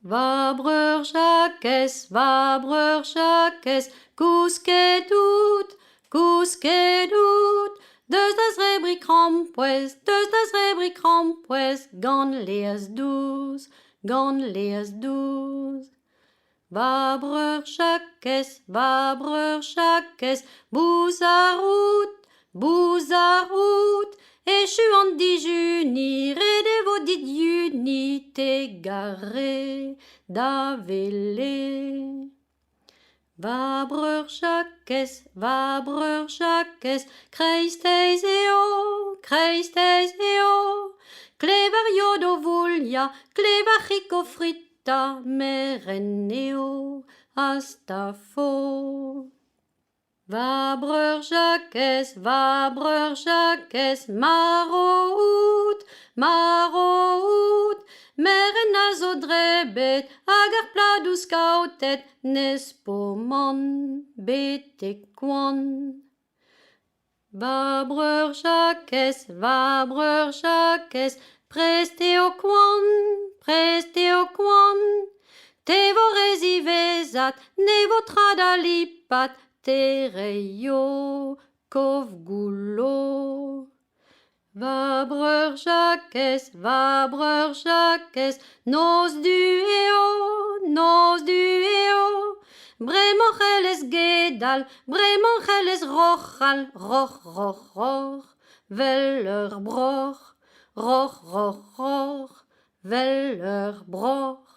Va breur Jacques, kousket dout, deus das rebri krampouez, gant leas douz. Va breur Jacques, bouz a rout, echu an dijuni, rede vo dit yuni, te gare da vele. Va breur Jacques, kreisteiz eo, klever yodo vulja, klever chico fritta, meren eo, hasta fo. Va breur Jacques, marout, meren a zo drebet, hag ar pladoù skaotet, nes po man, bete koan. Va breur Jacques, prest eo koan, te vo rezi vezat, ne vo trada lipat, te reio kov goullo. Va breur Jacques, nos du eo, bremañ c'hellez gedal, bremañ c'hellez rochal, roch, vel ur broch, vel ur broch.